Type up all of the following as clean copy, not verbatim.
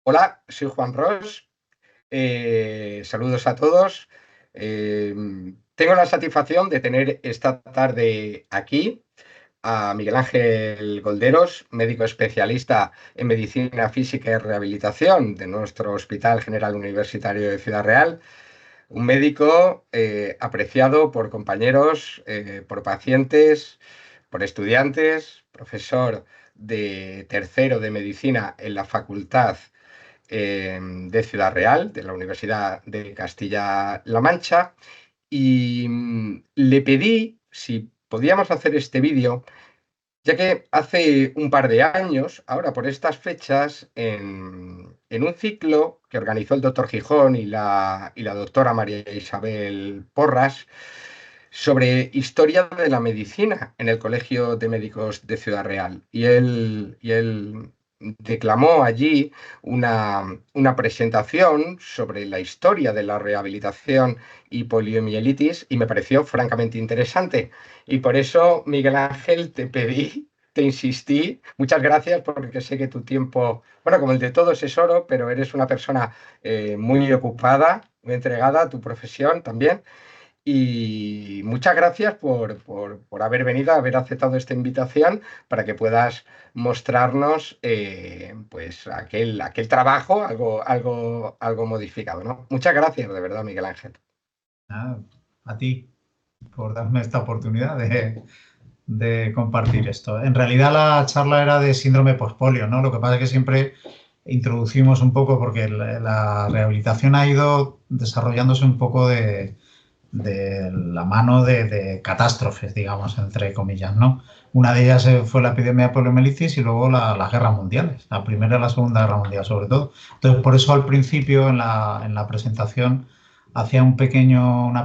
Hola, soy Juan Ros. Saludos a todos. Tengo la satisfacción de tener esta tarde aquí a Miguel Ángel Golderos, médico especialista en medicina física y rehabilitación de nuestro Hospital General Universitario de Ciudad Real. Un médico apreciado por compañeros, por pacientes, por estudiantes, profesor de tercero de medicina en la Facultad de Ciudad Real, de la Universidad de Castilla-La Mancha, y le pedí si podíamos hacer este vídeo, ya que hace un par de años, ahora por estas fechas, en un ciclo que organizó el doctor Gijón y la doctora María Isabel Porras, sobre historia de la medicina en el Colegio de Médicos de Ciudad Real. Y él declamó allí una presentación sobre la historia de la rehabilitación y poliomielitis y me pareció francamente interesante. Y por eso, Miguel Ángel, te pedí, te insistí, muchas gracias porque sé que tu tiempo, bueno, como el de todos es oro, pero eres una persona muy ocupada, muy entregada a tu profesión también. Y muchas gracias por haber venido, haber aceptado esta invitación para que puedas mostrarnos pues aquel trabajo algo modificado, ¿no? Muchas gracias, de verdad, Miguel Ángel. Nada, a ti por darme esta oportunidad de compartir esto. En realidad la charla era de síndrome postpolio, ¿no? Lo que pasa es que siempre introducimos un poco porque la rehabilitación ha ido desarrollándose un poco de la mano de catástrofes, digamos, entre comillas, ¿no? Una de ellas fue la epidemia de poliomielitis y luego las guerras mundiales, la Primera y la Segunda Guerra Mundial sobre todo. Entonces, por eso al principio en la presentación hacía una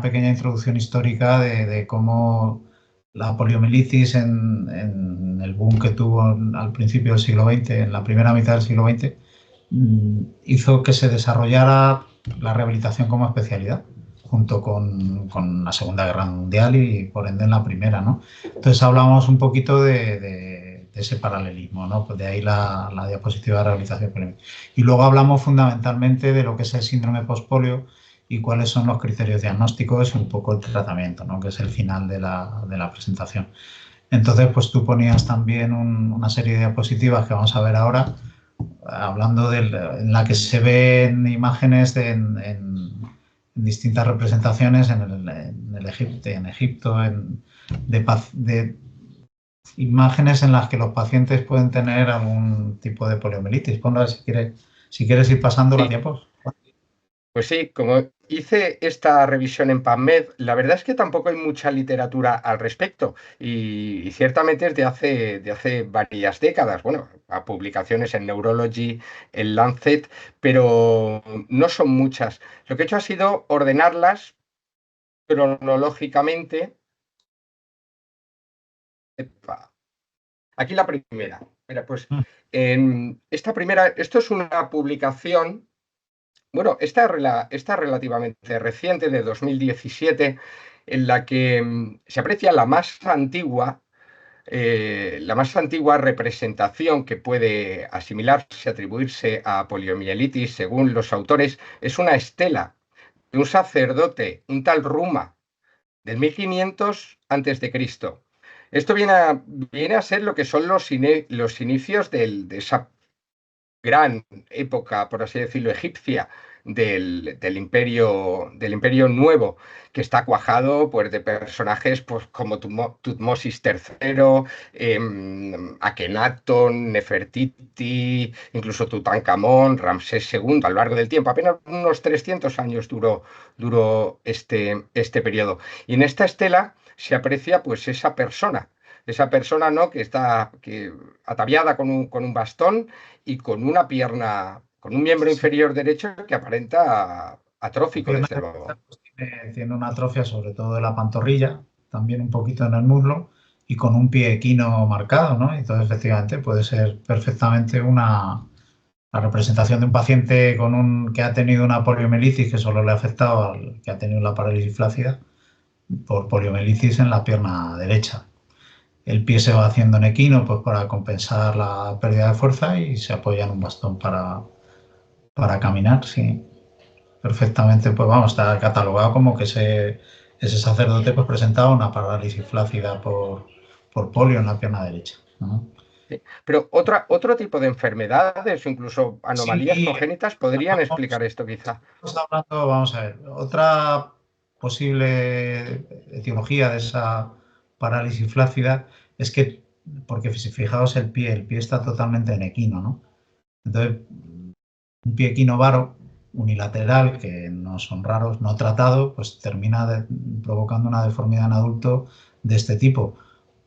pequeña introducción histórica de cómo la poliomielitis en el boom que tuvo al principio del siglo XX, en la primera mitad del siglo XX, hizo que se desarrollara la rehabilitación como especialidad junto con la Segunda Guerra Mundial y por ende en la Primera, ¿no? Entonces hablamos un poquito de ese paralelismo, ¿no? Pues de ahí la diapositiva de rehabilitación polémica. Y luego hablamos fundamentalmente de lo que es el síndrome postpolio y cuáles son los criterios diagnósticos y un poco el tratamiento, ¿no? Que es el final de la presentación. Entonces, pues tú ponías también una serie de diapositivas que vamos a ver ahora, hablando en la que se ven imágenes en distintas representaciones en Egipto, de imágenes en las que los pacientes pueden tener algún tipo de poliomielitis. Ponla si quieres ir pasando las Sí, diapos. pues sí, como hice esta revisión en PubMed, la verdad es que tampoco hay mucha literatura al respecto y ciertamente es de hace varias décadas, bueno, a publicaciones en Neurology, en Lancet, pero no son muchas. Lo que he hecho ha sido ordenarlas cronológicamente. Epa, aquí la primera. Mira, pues esta primera, esto es una publicación. Bueno, esta es relativamente reciente, de 2017, en la que se aprecia la más antigua representación que puede asimilarse, atribuirse a poliomielitis, según los autores, es una estela de un sacerdote, un tal Ruma, del 1500 a.C. Esto viene a ser lo que son los inicios de esa gran época, por así decirlo, egipcia del imperio nuevo, que está cuajado pues, de personajes pues, como Tutmosis III, Akenatón, Nefertiti, incluso Tutankamón, Ramsés II, a lo largo del tiempo. Apenas unos 300 años duró este periodo. Y en esta estela se aprecia pues esa persona, ¿no? Que está ataviada con un bastón y con una pierna, con un miembro Sí, inferior derecho que aparenta la atrófico, pierna desde derecha luego. pues, tiene una atrofia sobre todo de la pantorrilla, también un poquito en el muslo y con un pie equino marcado, ¿no? Entonces, efectivamente, puede ser perfectamente la representación de un paciente que ha tenido una poliomielitis que solo le ha afectado al que ha tenido la parálisis flácida por poliomielitis en la pierna derecha. El pie se va haciendo en equino pues, para compensar la pérdida de fuerza y se apoya en un bastón Para caminar, sí, perfectamente. Pues vamos, está catalogado como que ese sacerdote pues presentaba una parálisis flácida por polio en la pierna derecha, ¿no? Sí. Pero otro tipo de enfermedades o incluso anomalías Sí, congénitas podrían explicar esto quizá. estamos hablando, vamos a ver, otra posible etiología de esa parálisis flácida es que, porque si fijaos el pie está totalmente en equino, ¿no? Entonces, un pie equinovaro unilateral, que no son raros, no tratado, pues termina provocando una deformidad en adulto de este tipo.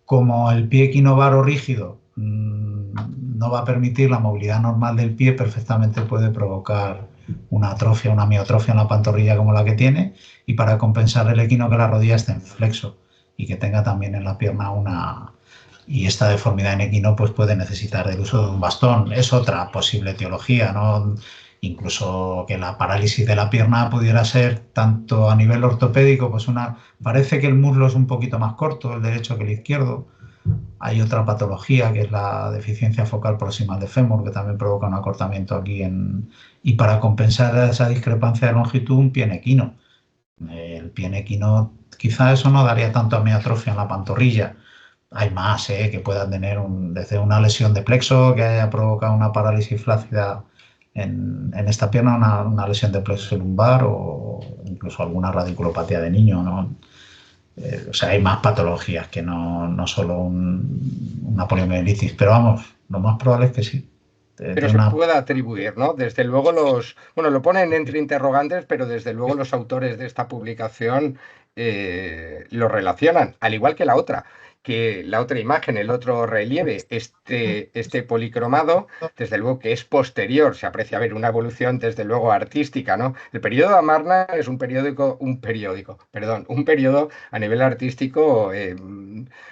Como el pie equinovaro rígido no va a permitir la movilidad normal del pie, perfectamente puede provocar una atrofia, una miotrofia en la pantorrilla como la que tiene, y para compensar el equino que la rodilla esté en flexo y que tenga también en la pierna una... Y esta deformidad en equino pues puede necesitar del uso de un bastón. Es otra posible etiología, ¿no? Incluso que la parálisis de la pierna pudiera ser tanto a nivel ortopédico, pues una... Parece que el muslo es un poquito más corto, el derecho que el izquierdo. Hay otra patología que es la deficiencia focal proximal de fémur, que también provoca un acortamiento aquí y para compensar esa discrepancia de longitud, un pie en equino. El pie en equino, quizá eso no daría tanto amiotrofia en la pantorrilla. Hay más, que puedan tener desde una lesión de plexo que haya provocado una parálisis flácida en esta pierna, una lesión de plexo lumbar o incluso alguna radiculopatía de niño, ¿no? O sea, hay más patologías que no solo una poliomielitis, pero vamos, lo más probable es que sí. Pero De se una, puede atribuir, ¿no? Desde luego bueno, lo ponen entre interrogantes, pero desde luego los autores de esta publicación lo relacionan, al igual que la otra imagen, el otro relieve, este policromado, desde luego que es posterior, se aprecia ver una evolución desde luego artística, ¿no? El periodo de Amarna es un periodo a nivel artístico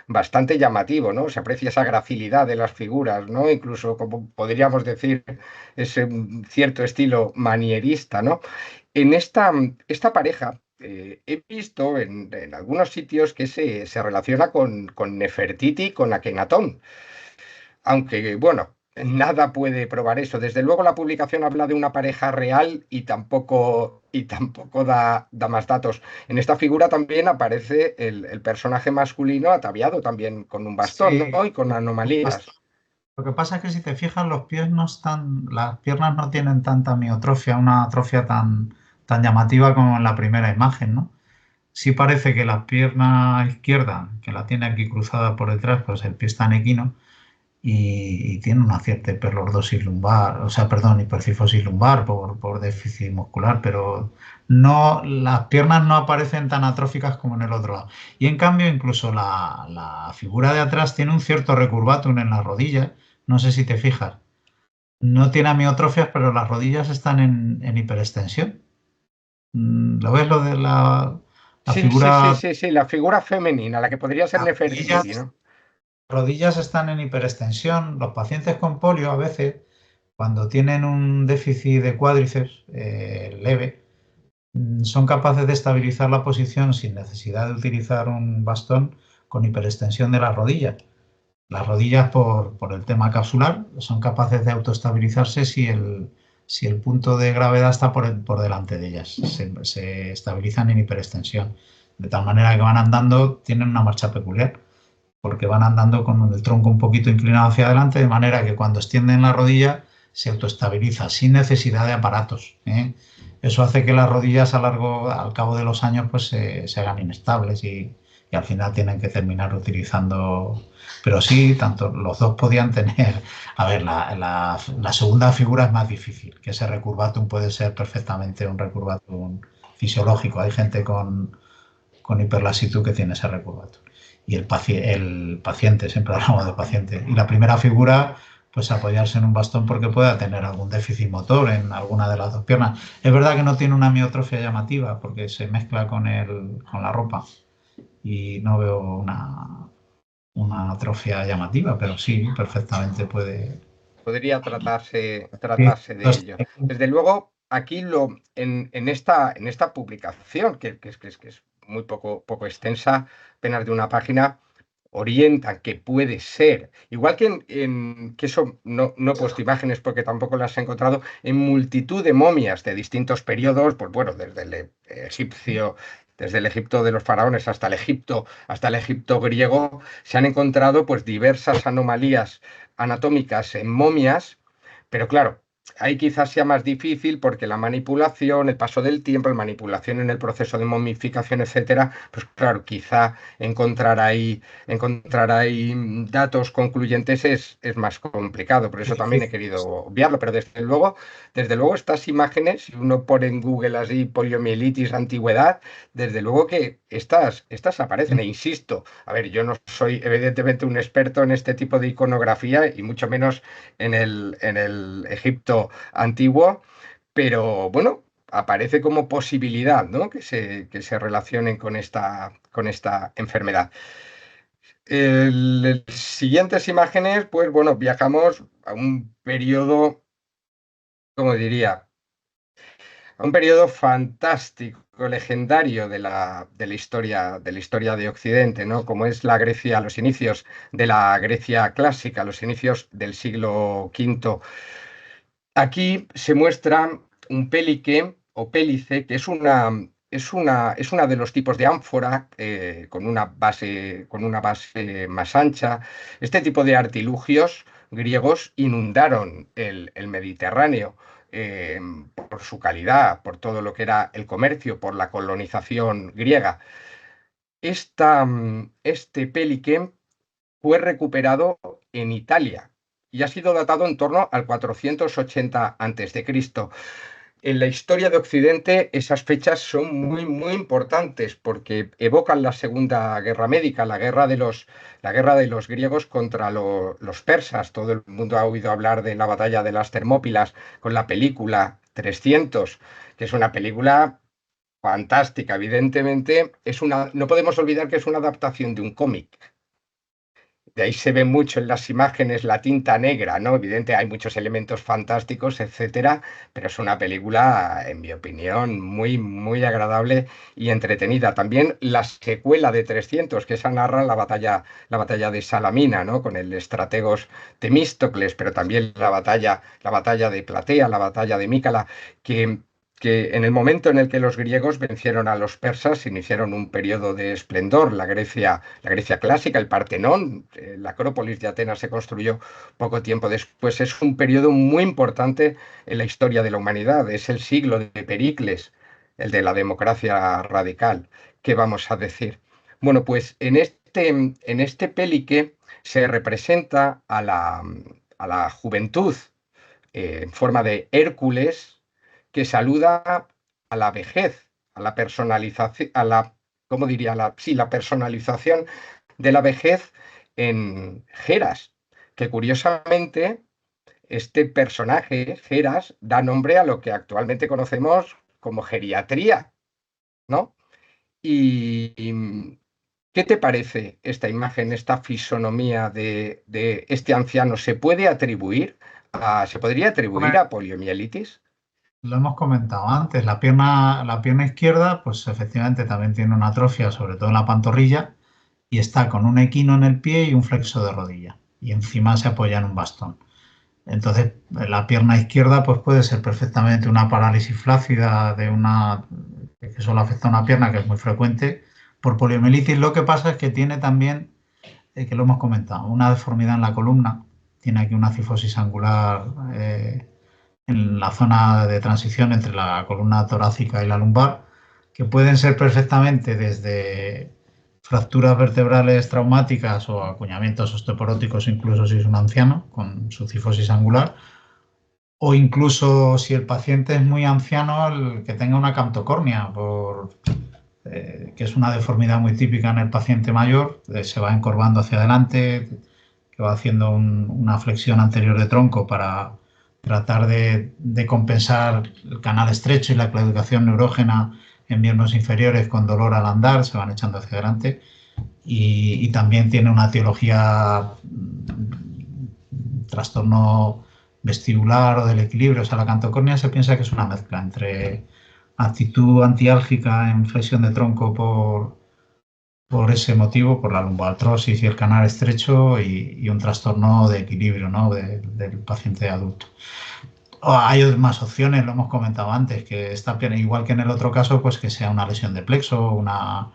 bastante llamativo, ¿no? Se aprecia esa gracilidad de las figuras, ¿no? Incluso, como podríamos decir, ese cierto estilo manierista, ¿no? En esta pareja he visto en algunos sitios que se relaciona con Nefertiti y con Akenatón, aunque, bueno, nada puede probar eso. Desde luego la publicación habla de una pareja real y tampoco da más datos. En esta figura también aparece el personaje masculino ataviado también con un bastón, sí, ¿no? Y con anomalías. lo que pasa es que si te fijas, los pies no están, las piernas no tienen tanta miotrofia, una atrofia tan llamativa como en la primera imagen, ¿no? Sí parece que la pierna izquierda, que la tiene aquí cruzada por detrás, pues el pie está en equino, y tiene una cierta hiperlordosis lumbar, o sea, perdón, hipercifosis lumbar por déficit muscular, pero no, las piernas no aparecen tan atróficas como en el otro lado. Y en cambio, incluso la figura de atrás tiene un cierto recurvatum en las rodillas, no sé si te fijas. No tiene amiotrofias, pero las rodillas están en hiperextensión. ¿Lo ves lo de la Sí, sí, sí, figura? sí, sí, la figura femenina, la que podría ser Las Nefertiti, rodillas ¿no? rodillas están en hiperextensión. Los pacientes con polio a veces, cuando tienen un déficit de cuádriceps leve, son capaces de estabilizar la posición sin necesidad de utilizar un bastón con hiperextensión de las rodillas. Las rodillas, por el tema capsular, son capaces de autoestabilizarse si el punto de gravedad está por delante de ellas. Se estabilizan en hiperextensión. De tal manera que van andando, tienen una marcha peculiar porque van andando con el tronco un poquito inclinado hacia adelante, de manera que cuando extienden la rodilla se autoestabiliza sin necesidad de aparatos, ¿eh? Eso hace que las rodillas al cabo de los años pues se hagan inestables y al final tienen que terminar utilizando. Pero sí, tanto los dos podían tener. A ver, la segunda figura es más difícil, que ese recurvatum puede ser perfectamente un recurvatum fisiológico. Hay gente con hiperlasitud que tiene ese recurvatum y el paciente, siempre hablamos de paciente. Y la primera figura, pues apoyarse en un bastón porque pueda tener algún déficit motor en alguna de las dos piernas. Es verdad que no tiene una miotrofia llamativa porque se mezcla con la ropa y no veo una atrofia llamativa, pero sí, perfectamente puede. Podría Sí, tratarse de ello. Desde luego, aquí en esta publicación, que es muy poco extensa, apenas de una página, orientan que puede ser, igual que que eso no he puesto imágenes porque tampoco las he encontrado, en multitud de momias de distintos periodos, pues bueno, desde el egipcio, desde el Egipto de los faraones hasta el Egipto griego, se han encontrado pues diversas anomalías anatómicas en momias, pero claro, ahí quizás sea más difícil porque la manipulación, el paso del tiempo, la manipulación en el proceso de momificación, etcétera, pues claro, quizá encontrar ahí datos concluyentes es más complicado. Por eso también he querido obviarlo. Pero desde luego estas imágenes, si uno pone en Google así poliomielitis antigüedad, desde luego que estas aparecen. E insisto, a ver, yo no soy evidentemente un experto en este tipo de iconografía y mucho menos en el Egipto antiguo, pero bueno, aparece como posibilidad, ¿no? Que se relacionen con esta enfermedad. Siguientes imágenes, pues bueno, viajamos a un periodo, como diría, a un periodo fantástico, legendario de la historia de Occidente, ¿no? Como es la Grecia, los inicios de la Grecia clásica, los inicios del siglo V. Aquí se muestra un pélique o pélice, que es una de los tipos de ánfora con una base más ancha. Este tipo de artilugios griegos inundaron el Mediterráneo eh, por su calidad, por todo lo que era el comercio, por la colonización griega. Este pélique fue recuperado en Italia y ha sido datado en torno al 480 a.C. En la historia de Occidente esas fechas son muy, muy importantes porque evocan la Segunda Guerra Médica, la guerra de los griegos contra los persas. Todo el mundo ha oído hablar de la batalla de las Termópilas con la película 300, que es una película fantástica. Evidentemente, no podemos olvidar que es una adaptación de un cómic. De ahí se ve mucho en las imágenes la tinta negra, ¿no? Evidente, hay muchos elementos fantásticos, etcétera, pero es una película, en mi opinión, muy, muy agradable y entretenida. También la secuela de 300, que esa narra la batalla de Salamina, ¿no? Con el estrategos Temístocles, pero también la batalla de Platea, la batalla de Mícala, que en el momento en el que los griegos vencieron a los persas, iniciaron un periodo de esplendor. La Grecia clásica, el Partenón, la Acrópolis de Atenas se construyó poco tiempo después. Es un periodo muy importante en la historia de la humanidad. Es el siglo de Pericles, el de la democracia radical. ¿Qué vamos a decir? Bueno, pues en este pélique se representa a la juventud en forma de Hércules que saluda a la vejez, a la personalización, ¿cómo diría? Sí, la personalización de la vejez en Geras, que curiosamente este personaje, Geras, da nombre a lo que actualmente conocemos como geriatría, ¿no? Y ¿qué te parece esta imagen, esta fisonomía de este anciano? ¿Se podría atribuir a poliomielitis? Lo hemos comentado antes, la pierna izquierda, pues efectivamente también tiene una atrofia, sobre todo en la pantorrilla, y está con un equino en el pie y un flexo de rodilla, y encima se apoya en un bastón. Entonces, la pierna izquierda pues puede ser perfectamente una parálisis flácida que solo afecta a una pierna, que es muy frecuente, por poliomielitis. Lo que pasa es que tiene también, que lo hemos comentado, una deformidad en la columna, tiene aquí una cifosis angular en la zona de transición entre la columna torácica y la lumbar, que pueden ser perfectamente desde fracturas vertebrales traumáticas o acuñamientos osteoporóticos, incluso si es un anciano con su cifosis angular, o incluso si el paciente es muy anciano, el que tenga una cantocornia, que es una deformidad muy típica en el paciente mayor, se va encorvando hacia adelante, que va haciendo una flexión anterior de tronco para tratar de compensar el canal estrecho y la claudicación neurógena en miembros inferiores con dolor al andar, se van echando hacia adelante, y también tiene una etiología, trastorno vestibular o del equilibrio. O sea, la cantocornia se piensa que es una mezcla entre actitud antiálgica en flexión de tronco por ese motivo, por la lumboartrosis y el canal estrecho y un trastorno de equilibrio, ¿no? Del paciente adulto. Hay más opciones, lo hemos comentado antes, que esta pierna, igual que en el otro caso, pues que sea una lesión de plexo, una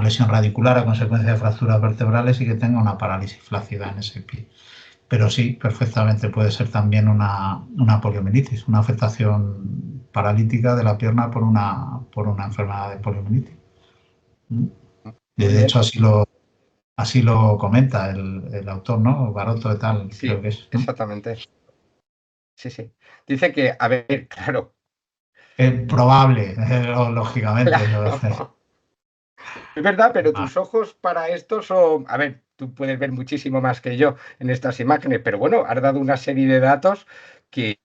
lesión radicular a consecuencia de fracturas vertebrales y que tenga una parálisis flácida en ese pie. Pero sí, perfectamente puede ser también una poliomielitis, una afectación paralítica de la pierna por una enfermedad de poliomielitis. Muy De bien. hecho, así lo comenta el autor, ¿no? Baroto et al, creo Sí, que es, ¿no? exactamente. Sí, sí. Dice que, a ver, claro, Es probable, lógicamente. claro. Es verdad, pero tus ojos para esto son, a ver, tú puedes ver muchísimo más que yo en estas imágenes, pero bueno, has dado una serie de datos que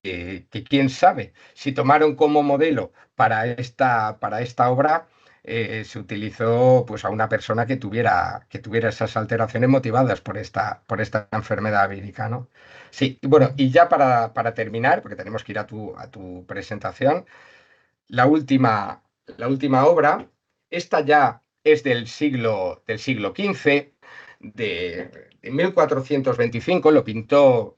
quién sabe, si tomaron como modelo para esta obra, se utilizó pues a una persona que tuviera esas alteraciones motivadas por esta enfermedad vírica, ¿no? Sí, y bueno, y ya para terminar, porque tenemos que ir a tu presentación, la última obra, esta ya es del siglo XV, de 1425, lo pintó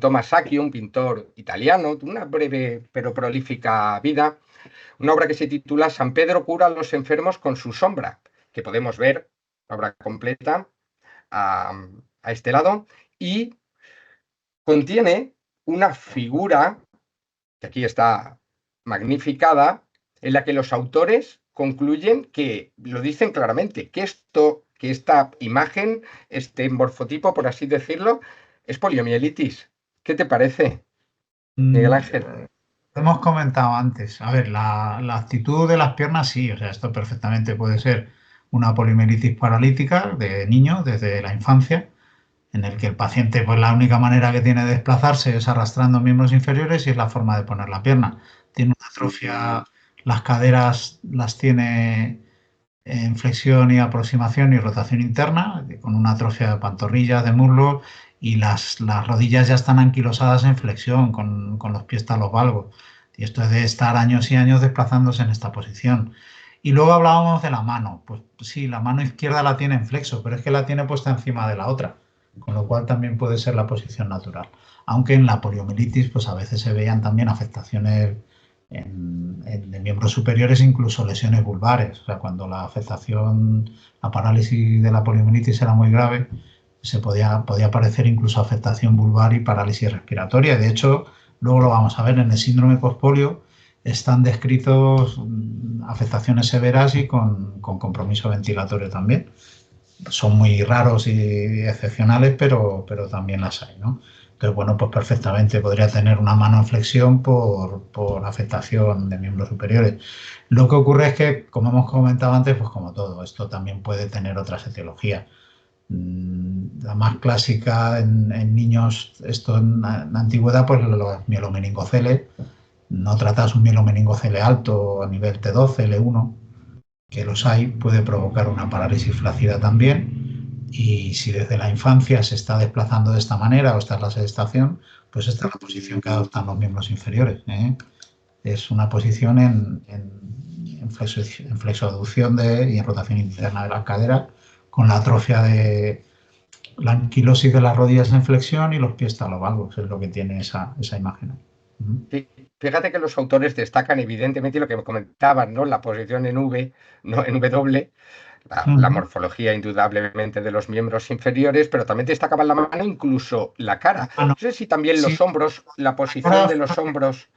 Masaccio, un pintor italiano, de una breve pero prolífica vida, una obra que se titula San Pedro cura a los enfermos con su sombra, que podemos ver, obra completa, a este lado, y contiene una figura que aquí está magnificada, en la que los autores concluyen que, lo dicen claramente, que esta imagen, este morfotipo, por así decirlo, es poliomielitis. ¿Qué te parece, Miguel Mm, Ángel? hemos comentado antes, a ver, la actitud de las piernas sí, o sea, esto perfectamente puede ser una poliomielitis paralítica de niño desde la infancia, en el que el paciente, pues la única manera que tiene de desplazarse es arrastrando miembros inferiores y es la forma de poner la pierna. Tiene una atrofia, las caderas las tiene en flexión y aproximación y rotación interna, con una atrofia de pantorrillas, de muslos, y las rodillas ya están anquilosadas en flexión, con los pies talosvalgos. Y esto es de estar años y años desplazándose en esta posición. Y luego hablábamos de la mano. Pues sí, la mano izquierda la tiene en flexo, pero es que la tiene puesta encima de la otra, con lo cual también puede ser la posición natural. Aunque en la poliomielitis, pues a veces se veían también afectaciones de miembros superiores, incluso lesiones vulvares. O sea, cuando la afectación, la parálisis de la poliomielitis era muy grave, podía aparecer incluso afectación vulvar y parálisis respiratoria. De hecho, luego lo vamos a ver, en el síndrome postpolio están descritos afectaciones severas y con compromiso ventilatorio también. Son muy raros y excepcionales, pero también las hay, ¿no? Entonces, bueno, pues perfectamente podría tener una mano en flexión por afectación de miembros superiores. Lo que ocurre es que, como hemos comentado antes, pues como todo, esto también puede tener otras etiologías. La más clásica en niños, esto en la antigüedad, pues los mielomeningoceles. No tratas un mielomeningocele alto a nivel T12, L1, que los hay, puede provocar una parálisis flácida también. Y si desde la infancia se está desplazando de esta manera o esta es la sedestación, pues esta es la posición que adoptan los miembros inferiores, ¿eh? Es una posición en flexoaducción y en rotación interna de las caderas, con la atrofia de la anquilosis de las rodillas en flexión y los pies talovalgos, es lo que tiene esa imagen. Fíjate que los autores destacan evidentemente lo que me comentaban, ¿no? La posición en V, no en W, la morfología indudablemente de los miembros inferiores, pero también destacaban la mano, incluso la cara. Ah, no, No sé si también sí, los hombros, la la posición de cara, los hombros.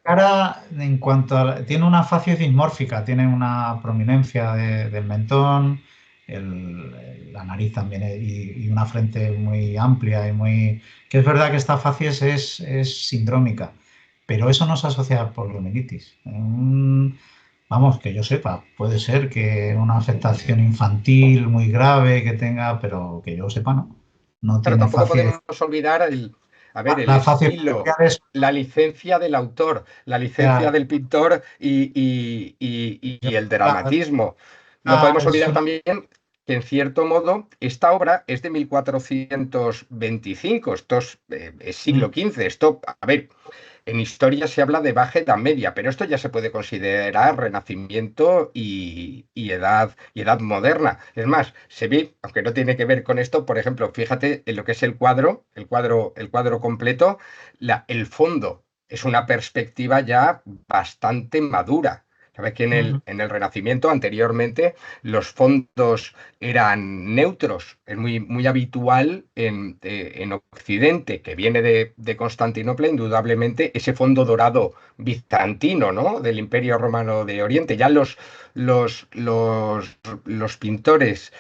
cara, en cuanto a, tiene una facie dismórfica, tiene una prominencia del mentón, la nariz también y una frente muy amplia y muy... Que es verdad que esta facie es sindrómica, pero eso no se asocia a poliomielitis. Vamos, que yo sepa, puede ser que una afectación infantil muy grave que tenga, pero que yo sepa, no. No Pero tiene tampoco facie. podemos olvidar a ver, el Las facies estilo, parietales, la licencia del autor, la licencia ya, del pintor y el dramatismo. No podemos es olvidar una también que, en cierto modo, esta obra es de 1425. Esto es siglo XV. Esto, a ver, En historia se habla de Baja Edad Media, pero esto ya se puede considerar Renacimiento y edad moderna. Es más, se ve, aunque no tiene que ver con esto, por ejemplo, fíjate en lo que es el cuadro completo, el fondo es una perspectiva ya bastante madura. Sabes que Ujú. en el Renacimiento anteriormente los fondos eran neutros. Es muy habitual en Occidente, que viene de Constantinopla, indudablemente, ese fondo dorado bizantino, ¿no? Del Imperio Romano de Oriente. Ya los, los, los pintores,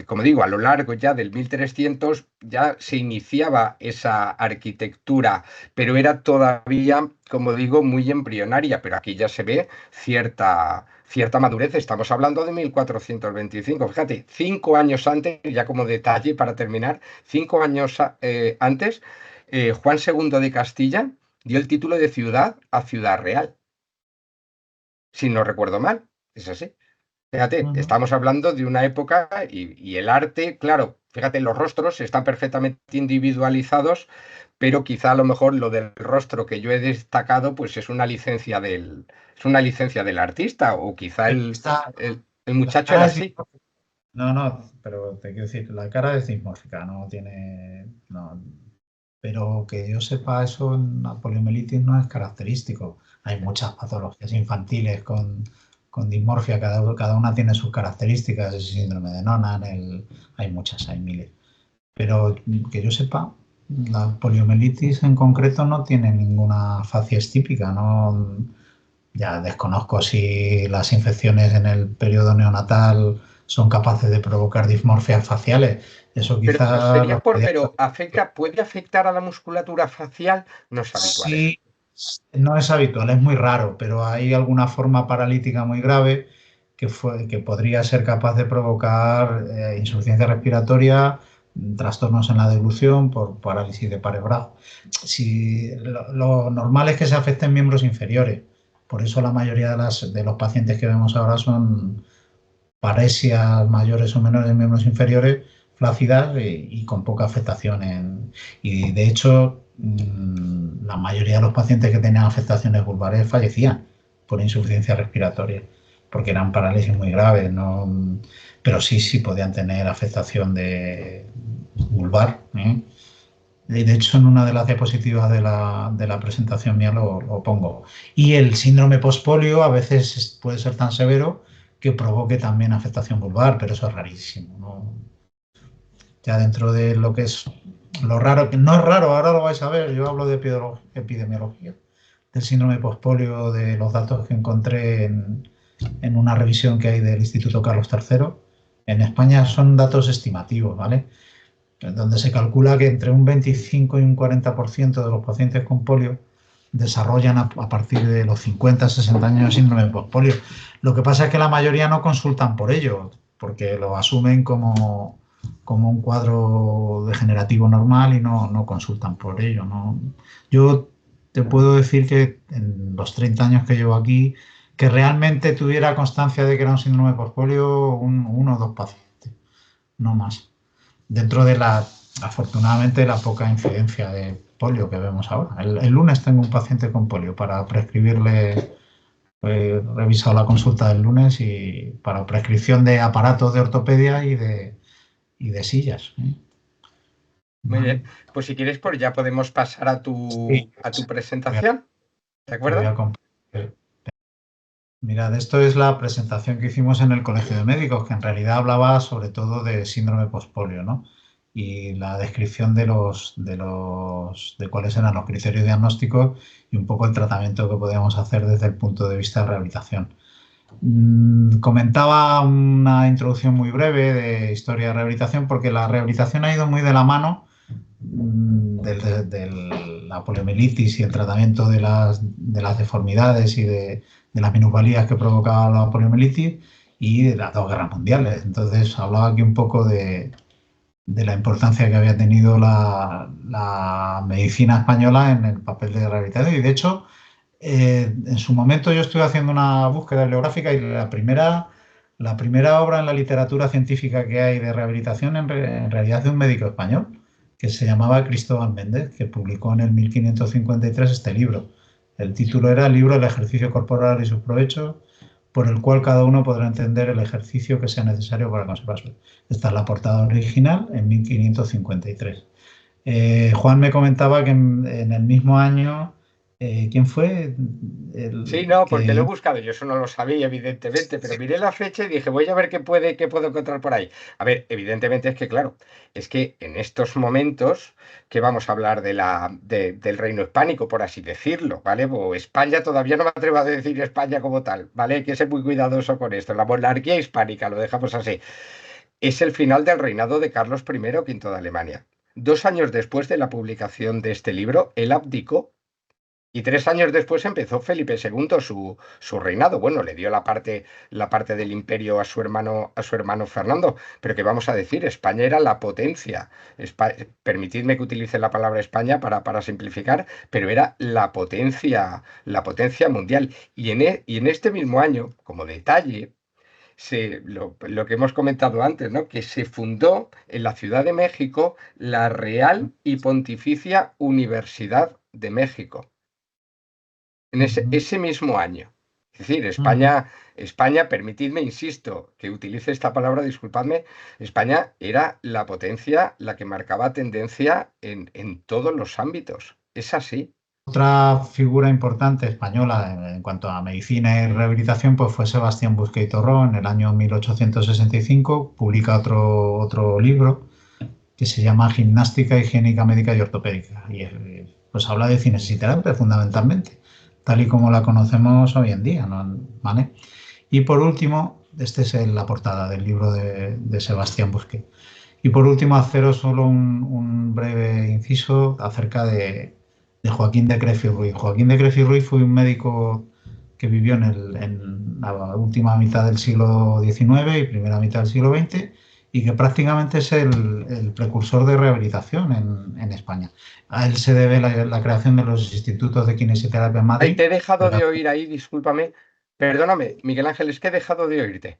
como digo, a lo largo ya del 1300 ya se iniciaba esa arquitectura, pero era todavía, como digo, muy embrionaria, pero aquí ya se ve cierta madurez. Estamos hablando de 1425. Fíjate, 5 años antes, ya como detalle para terminar, 5 años antes, Juan II de Castilla dio el título de ciudad a Ciudad Real, si no recuerdo mal. Es así. Fíjate, Ujú. estamos hablando de una época y el arte, claro, fíjate, los rostros están perfectamente individualizados, pero quizá a lo mejor lo del rostro que yo he destacado, pues es una licencia del artista, o quizá Pero está, el la muchacho era cara es así. dismórfica. No, no, pero te quiero decir, la cara es dismórfica, no tiene. No, pero que yo sepa, eso en la poliomielitis no es característico. Hay muchas patologías infantiles con dismorfia, cada una tiene sus características, el síndrome de Noonan, hay muchas, hay miles. Pero que yo sepa, la poliomielitis en concreto no tiene ninguna facies típica, no. Ya desconozco si las infecciones en el periodo neonatal son capaces de provocar dismorfias faciales. Eso Pero quizá los pediatras. pero puede afectar a la musculatura facial, no es habitual eso. Sí, no es habitual, es muy raro, pero hay alguna forma paralítica muy grave que podría ser capaz de provocar insuficiencia respiratoria, trastornos en la deglución por parálisis de pares-brazos. Si, lo normal es que se afecten miembros inferiores, por eso la mayoría de los pacientes que vemos ahora son paresias mayores o menores en miembros inferiores, flácidas y con poca afectación. Y de hecho, la mayoría de los pacientes que tenían afectaciones vulvares fallecían por insuficiencia respiratoria, porque eran parálisis muy graves, ¿no? Pero sí podían tener afectación de vulvar, ¿eh? De hecho, en una de las diapositivas de la presentación mía lo pongo. Y el síndrome postpolio a veces puede ser tan severo que provoque también afectación vulvar, pero eso es rarísimo, ¿no? Ya dentro de lo que es lo raro, que no es raro, ahora lo vais a ver, yo hablo de epidemiología, del síndrome postpolio, de los datos que encontré en una revisión que hay del Instituto Carlos III. En España son datos estimativos, ¿vale? Donde se calcula que entre un 25 y un 40% de los pacientes con polio desarrollan a partir de los 50, 60 años síndrome de postpolio. Lo que pasa es que la mayoría no consultan por ello, porque lo asumen como un cuadro degenerativo normal y no consultan por ello, ¿no? Yo te puedo decir que en los 30 años que llevo aquí, que realmente tuviera constancia de que era un síndrome de postpolio, uno o dos pacientes, no más dentro de afortunadamente, la poca incidencia de polio que vemos ahora. El lunes tengo un paciente con polio para prescribirle, he revisado la consulta del lunes y para prescripción de aparatos de ortopedia y de sillas, ¿eh? Muy Vale. bien. Pues si quieres, pues ya podemos pasar Sí, a tu voy a, presentación. ¿De te voy acuerdo? a compartir. Mirad, esto es la presentación que hicimos en el Colegio de Médicos, que en realidad hablaba sobre todo de síndrome postpolio, ¿no? Y la descripción de cuáles eran los criterios diagnósticos y un poco el tratamiento que podíamos hacer desde el punto de vista de rehabilitación. Comentaba una introducción muy breve de historia de rehabilitación, porque la rehabilitación ha ido muy de la mano de la poliomielitis y el tratamiento de las deformidades y de las minusvalías que provocaba la poliomielitis y de las dos guerras mundiales. Entonces hablaba aquí un poco de la importancia que había tenido la medicina española en el papel de rehabilitación. Y de hecho, en su momento yo estuve haciendo una búsqueda bibliográfica y la primera obra en la literatura científica que hay de rehabilitación en realidad es de un médico español, que se llamaba Cristóbal Méndez, que publicó en el 1553 este libro. El título era El libro del ejercicio corporal y sus provechos, por el cual cada uno podrá entender el ejercicio que sea necesario para conservar su vida. Esta es la portada original en 1553. Juan me comentaba que en el mismo año, ¿quién fue? Sí, no, porque lo he Que buscado, yo eso no lo sabía, evidentemente, pero miré la fecha y dije, voy a ver qué puedo encontrar por ahí. A ver, evidentemente es que, claro, es que en estos momentos que vamos a hablar del reino hispánico, por así decirlo, ¿vale? O España, todavía no me atrevo a decir España como tal, ¿vale? Hay que ser muy cuidadoso con esto. La monarquía hispánica, lo dejamos así. Es el final del reinado de Carlos I, quinto de Alemania. 2 años después de la publicación de este libro, él abdicó y 3 años después empezó Felipe II su reinado. Bueno, le dio la parte del imperio a su hermano Fernando. Pero ¿qué vamos a decir? España era la potencia. Permitidme que utilice la palabra España para simplificar, pero era la potencia mundial. Y en este mismo año, como detalle, lo que hemos comentado antes, ¿no? Que se fundó en la Ciudad de México la Real y Pontificia Universidad de México en ese mismo año. Es decir, España, permitidme, insisto, que utilice esta palabra, disculpadme, España era la potencia, la que marcaba tendencia en todos los ámbitos. Es así. otra figura importante española en cuanto a medicina y rehabilitación pues fue Sebastián Busqué y Torró. En el año 1865 publica otro libro que se llama Gimnástica Higiénica Médica y Ortopédica. Y pues habla de cinesiterapia fundamentalmente, tal y como la conocemos hoy en día, ¿no? ¿Vale? Y por último, esta es la portada del libro de Sebastián Busqué. Y por último, haceros solo un breve inciso acerca de Joaquín de Cref y Ruiz. Joaquín de Cref y Ruiz fue un médico que vivió en la última mitad del siglo XIX y primera mitad del siglo XX y que prácticamente es el precursor de rehabilitación en España. A él se debe la creación de los institutos de kinesioterapia en Ay, Madrid. te he dejado de oír ahí, discúlpame. Perdóname, Miguel Ángel, es que he dejado de oírte.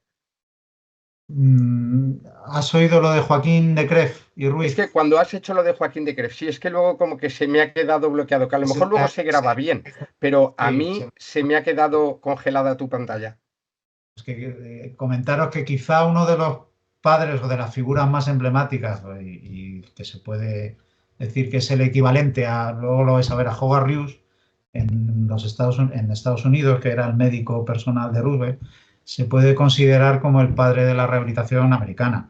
¿Has oído lo de Joaquín de Cref y Es que Ruiz? cuando has hecho lo de Joaquín de Cref, sí, es que luego como que se me ha quedado bloqueado, que a lo mejor luego se graba bien, pero a Sí, mí se me ha quedado congelada tu pantalla. es que comentaros que quizá uno de los padres o de las figuras más emblemáticas y que se puede decir que es el equivalente a, luego lo vais a ver, a Howard Hughes en Estados Unidos, que era el médico personal de Roosevelt, se puede considerar como el padre de la rehabilitación americana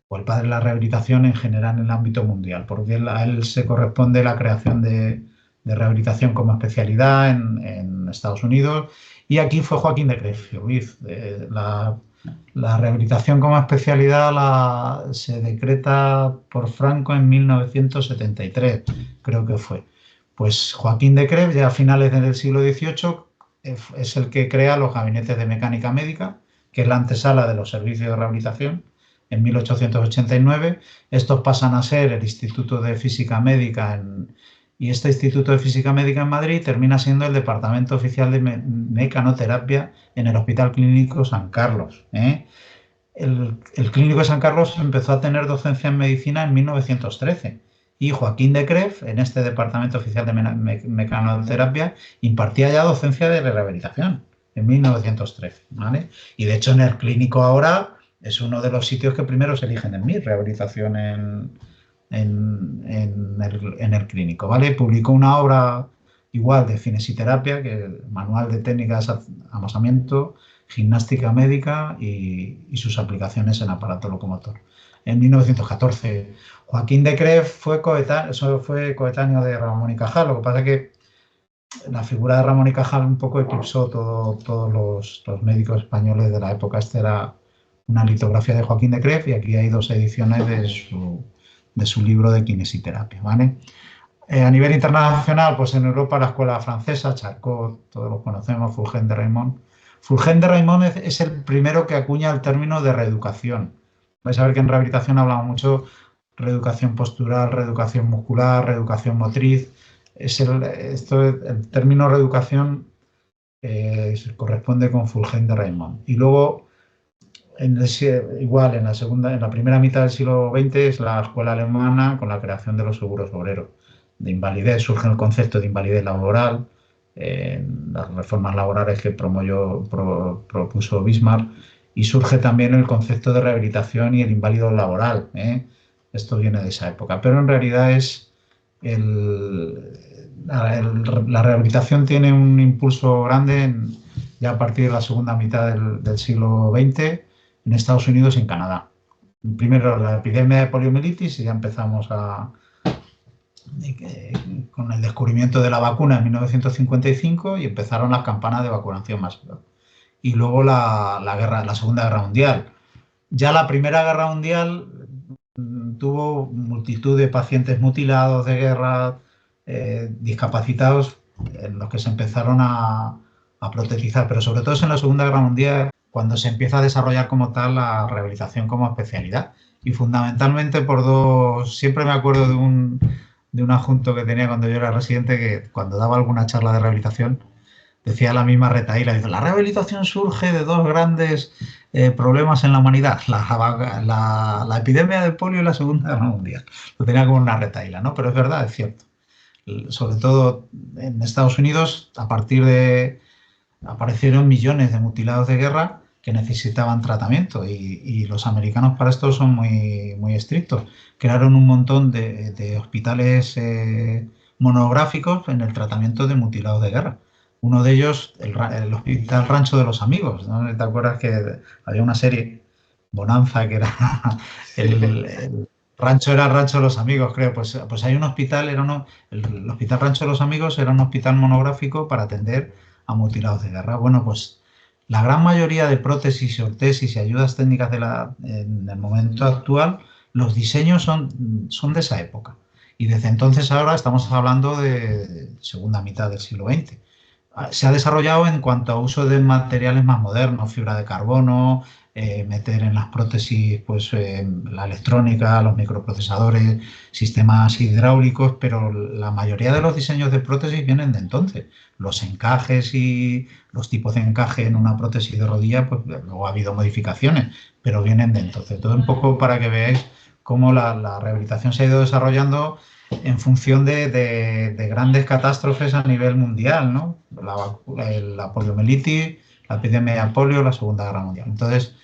o el padre de la rehabilitación en general en el ámbito mundial, porque a él se corresponde la creación de rehabilitación como especialidad en Estados Unidos y aquí fue Joaquín de Cref y Ruiz. La rehabilitación como especialidad se decreta por Franco en 1973, creo que fue. Pues Joaquín de Cref, ya a finales del siglo XVIII, es el que crea los gabinetes de mecánica médica, que es la antesala de los servicios de rehabilitación, en 1889. Estos pasan a ser el Instituto de Física Médica y este Instituto de Física Médica en Madrid termina siendo el Departamento Oficial de Mecanoterapia en el Hospital Clínico San Carlos. El Clínico de San Carlos empezó a tener docencia en medicina en 1913 y Joaquín de Cref, en este Departamento Oficial de Mecanoterapia, impartía ya docencia de rehabilitación en 1913. ¿Vale? Y de hecho en el clínico ahora es uno de los sitios que primero se eligen en mí, rehabilitación en el clínico. ¿Vale? Publicó una obra igual de cinesiterapia, que es el Manual de Técnicas de Amasamiento, Gimnástica Médica y sus aplicaciones en aparato locomotor. En 1914, Joaquín de Cref fue coetáneo de Ramón y Cajal. Lo que pasa es que la figura de Ramón y Cajal un poco eclipsó todos los médicos españoles de la época. Esta era una litografía de Joaquín de Cref y aquí hay 2 ediciones de su libro de kinesiterapia. ¿Vale? A nivel internacional, pues en Europa la escuela francesa, Charcot, todos los conocemos, Fulgent de Raymond. Fulgent de Raymond es el primero que acuña el término de reeducación. Vais a ver que en rehabilitación hablamos mucho de reeducación postural, reeducación muscular, reeducación motriz. El término reeducación corresponde con Fulgent de Raymond. Y luego Igual, en la primera mitad del siglo XX es la escuela alemana con la creación de los seguros obreros. De invalidez surge el concepto de invalidez laboral, las reformas laborales que propuso Bismarck, y surge también el concepto de rehabilitación y el inválido laboral. Esto viene de esa época, pero en realidad es la rehabilitación tiene un impulso grande ya a partir de la segunda mitad del siglo XX en Estados Unidos y en Canadá. Primero la epidemia de poliomielitis y ya empezamos con el descubrimiento de la vacuna en 1955 y empezaron las campanas de vacunación masiva. Y luego la Segunda Guerra Mundial. Ya la Primera Guerra Mundial tuvo multitud de pacientes mutilados de guerra, discapacitados, en los que se empezaron a protetizar, pero sobre todo es en la Segunda Guerra Mundial cuando se empieza a desarrollar como tal la rehabilitación como especialidad. Y fundamentalmente por dos, siempre me acuerdo de un adjunto que tenía cuando yo era residente, que cuando daba alguna charla de rehabilitación decía la misma retahíla, dice, la rehabilitación surge de dos grandes problemas en la humanidad, la epidemia de polio y la Segunda Guerra Mundial. Lo tenía como una retahíla, ¿no? Pero es verdad, es cierto. Sobre todo en Estados Unidos, aparecieron millones de mutilados de guerra que necesitaban tratamiento y los americanos para esto son muy estrictos. Crearon un montón de hospitales monográficos en el tratamiento de mutilados de guerra. Uno de ellos, el Hospital Rancho de los Amigos, ¿no? ¿Te acuerdas que había una serie, Bonanza, que era el rancho era el Rancho de los Amigos, creo? Pues hay un hospital, el Hospital Rancho de los Amigos era un hospital monográfico para atender a mutilados de guerra. Bueno, pues la gran mayoría de prótesis y ortesis y ayudas técnicas en el momento actual, los diseños son de esa época. Y desde entonces ahora estamos hablando de segunda mitad del siglo XX. Se ha desarrollado en cuanto a uso de materiales más modernos, fibra de carbono, meter en las prótesis pues, la electrónica, los microprocesadores, sistemas hidráulicos, pero la mayoría de los diseños de prótesis vienen de entonces. Los encajes y los tipos de encaje en una prótesis de rodilla, pues luego ha habido modificaciones, pero vienen de entonces. Todo un poco para que veáis cómo la rehabilitación se ha ido desarrollando en función de grandes catástrofes a nivel mundial, ¿no? La poliomielitis, la epidemia de polio, la Segunda Guerra Mundial. Entonces,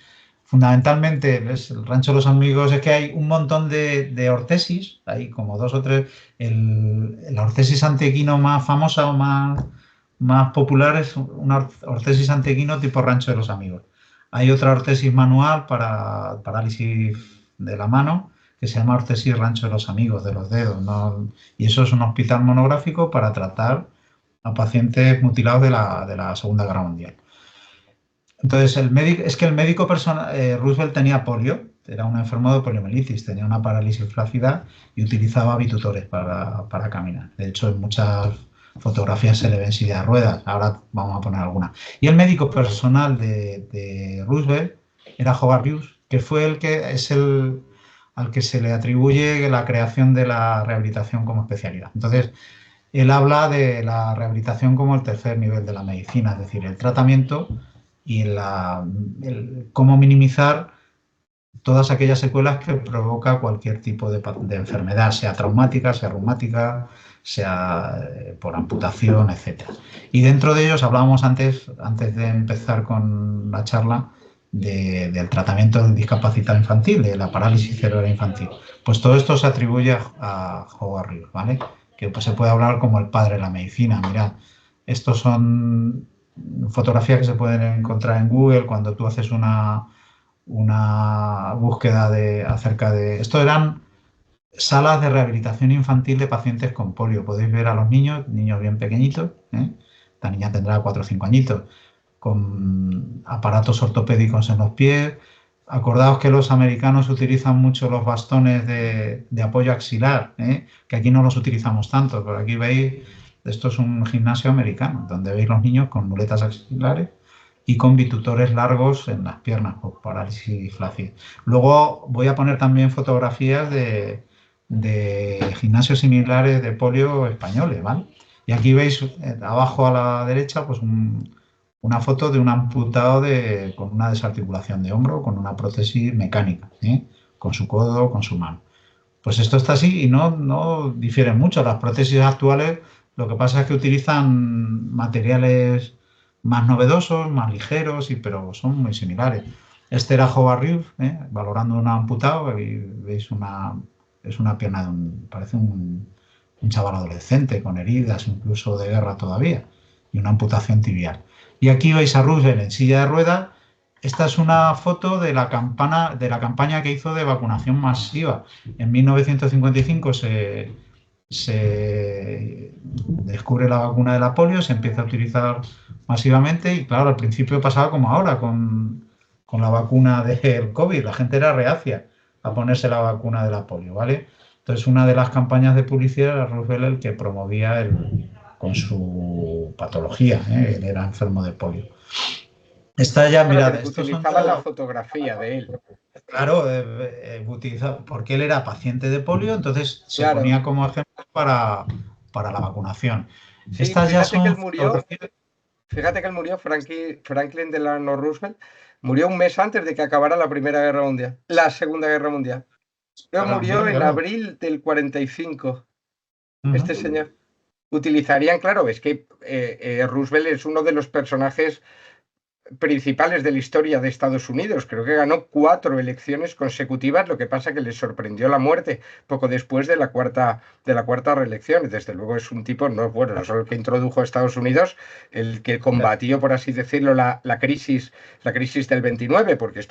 fundamentalmente, ¿ves? El Rancho de los Amigos es que hay un montón de ortesis, hay como dos o tres. La ortesis antequino más famosa o más popular es una ortesis antequino tipo Rancho de los Amigos. Hay otra ortesis manual para parálisis de la mano que se llama ortesis Rancho de los Amigos, de los dedos, ¿no? Y eso es un hospital monográfico para tratar a pacientes mutilados de la Segunda Guerra Mundial. Entonces, el médico Roosevelt tenía polio, era un enfermo de poliomielitis, tenía una parálisis flácida y utilizaba bitutores para caminar. De hecho, en muchas fotografías se le ven silla de ruedas, ahora vamos a poner alguna. Y el médico personal de Roosevelt era Howard Hughes, que fue al que se le atribuye la creación de la rehabilitación como especialidad. Entonces, él habla de la rehabilitación como el tercer nivel de la medicina, es decir, el tratamiento y cómo minimizar todas aquellas secuelas que provoca cualquier tipo de enfermedad, sea traumática, sea reumática, sea por amputación, etc. Y dentro de ellos hablábamos antes de empezar con la charla, del tratamiento del discapacitado infantil, de la parálisis cerebral infantil. Pues todo esto se atribuye a Howard Hughes, ¿vale? Que pues, se puede hablar como el padre de la medicina. Mirad, estos son fotografías que se pueden encontrar en Google cuando tú haces una búsqueda acerca de... Esto eran salas de rehabilitación infantil de pacientes con polio. Podéis ver a los niños bien pequeñitos, ¿eh? Esta niña tendrá 4 o 5 añitos, con aparatos ortopédicos en los pies. Acordaos que los americanos utilizan mucho los bastones de apoyo axilar, ¿eh? Que aquí no los utilizamos tanto, pero aquí veis, esto es un gimnasio americano, donde veis los niños con muletas axilares y con bitutores largos en las piernas por parálisis flácida. Luego voy a poner también fotografías de gimnasios similares de polio españoles, ¿vale? Y aquí veis abajo a la derecha pues una foto de un amputado con una desarticulación de hombro, con una prótesis mecánica, ¿eh? Con su codo, con su mano. Pues esto está así y no difieren mucho. Las prótesis actuales lo que pasa es que utilizan materiales más novedosos, más ligeros, pero son muy similares. Este era Howard Reeves, valorando un amputado, y veis es una pierna parece un chaval adolescente con heridas incluso de guerra todavía y una amputación tibial. Y aquí veis a Roosevelt en silla de ruedas. Esta es una foto de la campaña que hizo de vacunación masiva. En 1955 se descubre la vacuna de la polio, se empieza a utilizar masivamente y claro, al principio pasaba como ahora con la vacuna del COVID, la gente era reacia a ponerse la vacuna de la polio, ¿vale? Entonces una de las campañas de publicidad era Roosevelt el que promovía con su patología, ¿eh? Él era enfermo de polio. Esta ya, Claro, mirad, pero estos son utilizaban la ya, fotografía de él. claro, porque él era paciente de polio, entonces se Claro. ponía como ejemplo para la vacunación. Sí, Estas ya son fotografías. fíjate que él murió, Franklin Delano Roosevelt, murió un mes antes de que acabara la Primera Guerra Mundial, la Segunda Guerra Mundial. Él murió También, en claro. abril del 45. Este Ujú. señor. Utilizarían, claro, es que Roosevelt es uno de los personajes principales de la historia de Estados Unidos. Creo que ganó 4 elecciones consecutivas, lo que pasa que le sorprendió la muerte poco después de la cuarta reelección. Desde luego es un tipo, no, bueno, no solo el que introdujo a Estados Unidos, el que combatió, por así decirlo, la crisis del 29, porque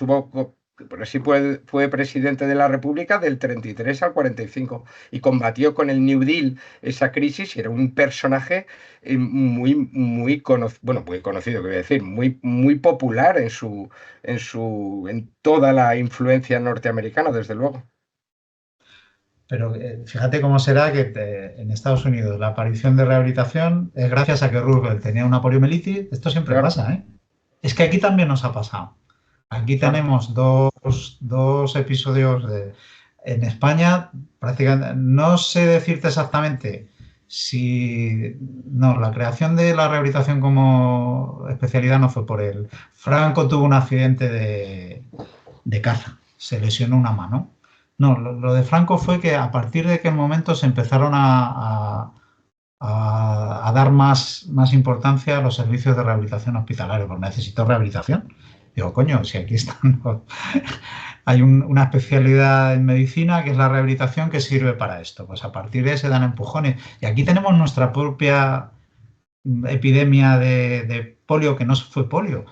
por así fue presidente de la República del 33 al 45 y combatió con el New Deal esa crisis y era un personaje muy conocido, que voy a decir, muy popular en toda la influencia norteamericana, desde luego. Pero fíjate cómo será que en Estados Unidos la aparición de rehabilitación es gracias a que Roosevelt tenía una poliomielitis. Esto siempre Claro, pasa, ¿eh? Es que aquí también nos ha pasado. Aquí claro. tenemos dos episodios en España, prácticamente, no sé decirte exactamente si, no, la creación de la rehabilitación como especialidad no fue por él. Franco tuvo un accidente de caza, se lesionó una mano. No, lo de Franco fue que a partir de aquel momento se empezaron a dar más importancia a los servicios de rehabilitación hospitalaria, porque necesito rehabilitación. Digo, coño, si aquí están, hay una especialidad en medicina que es la rehabilitación que sirve para esto. Pues a partir de ahí se dan empujones. Y aquí tenemos nuestra propia epidemia de polio, que no fue polio.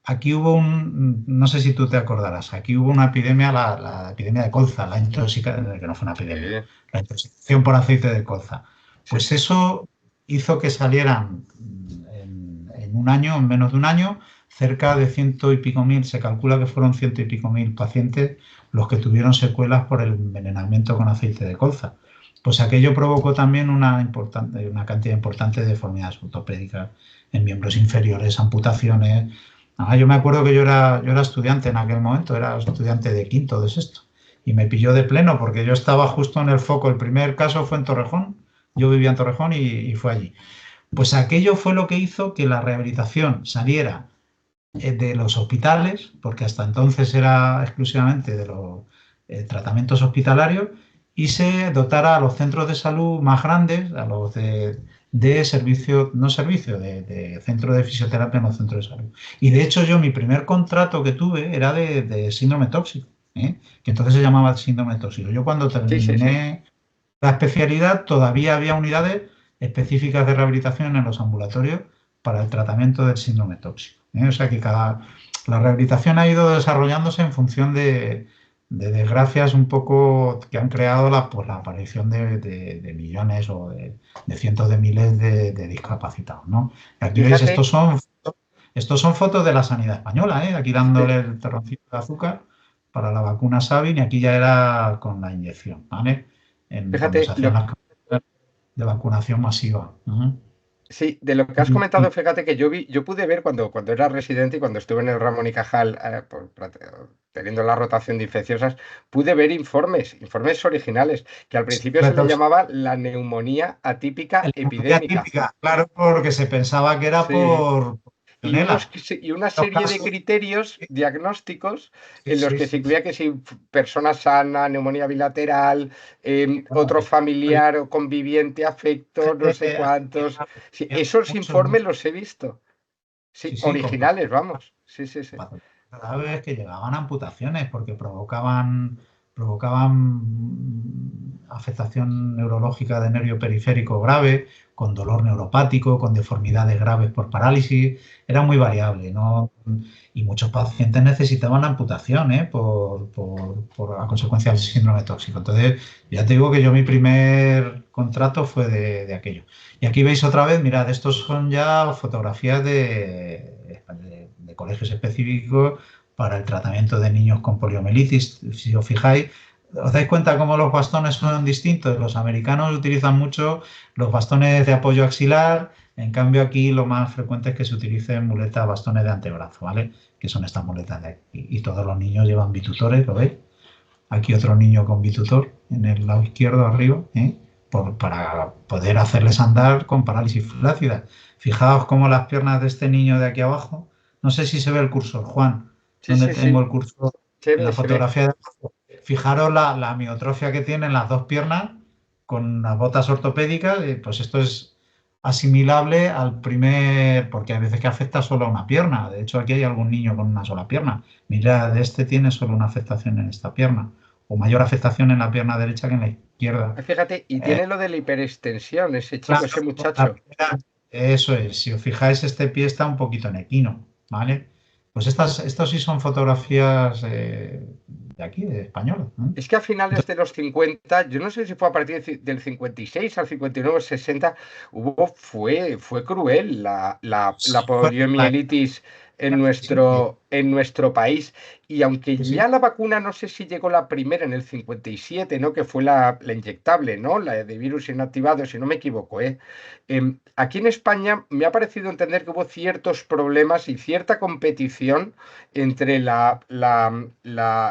Aquí hubo no sé si tú te acordarás, aquí hubo una epidemia, la epidemia de colza, la intoxicación, que no fue una Sí, epidemia, la intoxicación por aceite de colza. sí, Pues sí. eso hizo que salieran en un año, en menos de un año, cerca de ciento y pico mil, se calcula que fueron ciento y pico mil pacientes los que tuvieron secuelas por el envenenamiento con aceite de colza. Pues aquello provocó también una cantidad importante de deformidades ortopédicas en miembros inferiores, amputaciones. Yo me acuerdo que yo era estudiante en aquel momento, era estudiante de quinto, de sexto, y me pilló de pleno porque yo estaba justo en el foco. El primer caso fue en Torrejón, yo vivía en Torrejón y fue allí. Pues aquello fue lo que hizo que la rehabilitación saliera de los hospitales, porque hasta entonces era exclusivamente de los tratamientos hospitalarios, y se dotara a los centros de salud más grandes, a los de servicio, no servicio, de centro de fisioterapia en los centros de salud. Y de hecho yo mi primer contrato que tuve era de síndrome tóxico, que entonces se llamaba síndrome tóxico. Yo cuando Sí, sí, sí. terminé la especialidad todavía había unidades específicas de rehabilitación en los ambulatorios para el tratamiento del síndrome tóxico. O sea que la rehabilitación ha ido desarrollándose en función de desgracias un poco que han creado la aparición de millones o de cientos de miles de discapacitados, ¿no? Y aquí veis, Fíjate, estos son fotos de la sanidad española, ¿eh? Aquí dándole sí, el terroncito de azúcar para la vacuna Sabin y aquí ya era con la inyección, ¿vale? Cuando fíjate, se hacían las campañas de vacunación masiva. Ujú. sí, de lo que has comentado, fíjate que yo pude ver cuando era residente y cuando estuve en el Ramón y Cajal, teniendo la rotación de infecciosas, pude ver informes originales, que al principio se le llamaba la neumonía atípica La neumonía epidémica. típica, claro, porque se pensaba que era Sí, y una serie de criterios diagnósticos en los que se incluía que si persona sana, neumonía bilateral, otro familiar o conviviente, afecto, no sé cuántos. Sí, esos informes los he visto. Sí, originales, vamos. Sí. Graves que llegaban a amputaciones porque provocaban afectación neurológica de nervio periférico grave, con dolor neuropático, con deformidades graves por parálisis. Era muy variable, ¿no? Y muchos pacientes necesitaban amputación, a consecuencia del síndrome tóxico. Entonces, ya te digo que yo mi primer contrato fue de aquello. Y aquí veis otra vez, mirad, estos son ya fotografías de colegios específicos para el tratamiento de niños con poliomielitis. Si os fijáis, ¿os dais cuenta cómo los bastones son distintos? Los americanos utilizan mucho los bastones de apoyo axilar, en cambio aquí lo más frecuente es que se utilicen muletas, bastones de antebrazo, ¿vale? Que son estas muletas de aquí. Y todos los niños llevan bitutores, ¿lo veis? Aquí otro niño con bitutor en el lado izquierdo arriba, para poder hacerles andar con parálisis flácida. Fijaos cómo las piernas de este niño de aquí abajo, no sé si se ve el cursor, Juan, donde tengo el cursor en la fotografía de abajo. Fijaros la amiotrofia que tienen las dos piernas con las botas ortopédicas, pues esto es asimilable al primer, porque hay veces que afecta solo a una pierna. De hecho, aquí hay algún niño con una sola pierna. Mira, este tiene solo una afectación en esta pierna, o mayor afectación en la pierna derecha que en la izquierda. Fíjate, y tiene lo de la hiperextensión, ese chico, Claro, ese muchacho. Eso es, si os fijáis, este pie está un poquito en equino, ¿vale? Pues estos sí son fotografías de aquí, de español. Es que a finales de los 50, yo no sé si fue a partir del 56 al 59, 60, fue cruel la poliomielitis en nuestro país. Y aunque ya la vacuna, no sé si llegó la primera en el 57, ¿no? Que fue la inyectable, ¿no? La de virus inactivado, si no me equivoco, ¿eh? Aquí en España me ha parecido entender que hubo ciertos problemas y cierta competición entre la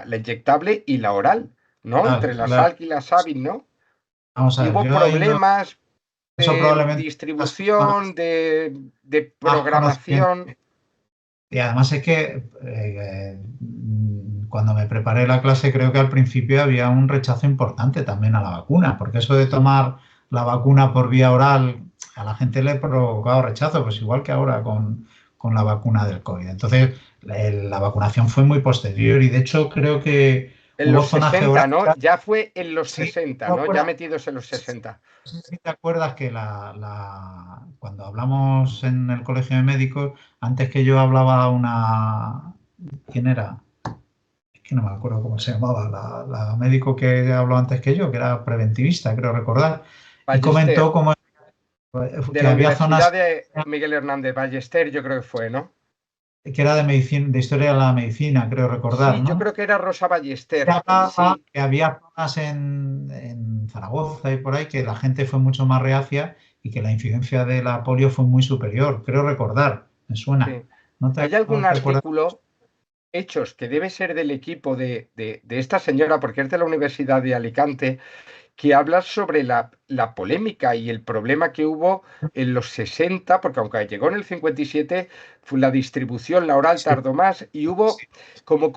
inyectable y la oral, ¿no? Entre la Salk y la Savin, ¿no? Vamos a ver, hubo problemas de distribución, de programación. Y además es que cuando me preparé la clase creo que al principio había un rechazo importante también a la vacuna, porque eso de tomar la vacuna por vía oral a la gente le ha provocado rechazo, pues igual que ahora con la vacuna del COVID. Entonces la vacunación fue muy posterior y de hecho creo que en los 60, ¿no? Ya fue en los 60, ¿no? Ya metidos en los 60. No sé si te acuerdas que cuando hablamos en el colegio de médicos, antes que yo hablaba ¿quién era? Es que no me acuerdo cómo se llamaba, la médico que habló antes que yo, que era preventivista, creo recordar, Ballester, y comentó cómo de la Universidad de Miguel Hernández, Ballester, yo creo que fue, ¿no? Que era de medicina, de historia de la medicina, creo recordar, sí, ¿no? yo creo que era Rosa Ballester. Que había zonas en Zaragoza y por ahí que la gente fue mucho más reacia y que la incidencia de la polio fue muy superior. Creo recordar, me suena. Sí. ¿Hay algún artículo, Hechos, que debe ser del equipo de esta señora, porque es de la Universidad de Alicante, que habla sobre la polémica y el problema que hubo en los 60, porque aunque llegó en el 57, fue la distribución, la oral tardó más, y hubo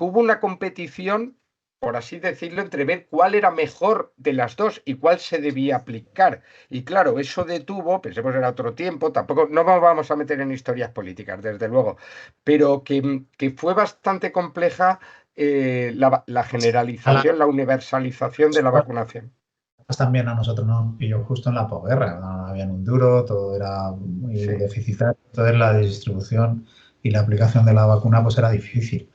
una competición, por así decirlo, entre ver cuál era mejor de las dos y cuál se debía aplicar. Y claro, eso detuvo, pensemos era otro tiempo, tampoco, no nos vamos a meter en historias políticas, desde luego, pero que fue bastante compleja la generalización, la universalización de la vacunación. También a nosotros nos pilló justo en la posguerra, no había un duro, todo era muy deficitario, entonces la distribución y la aplicación de la vacuna pues era difícil.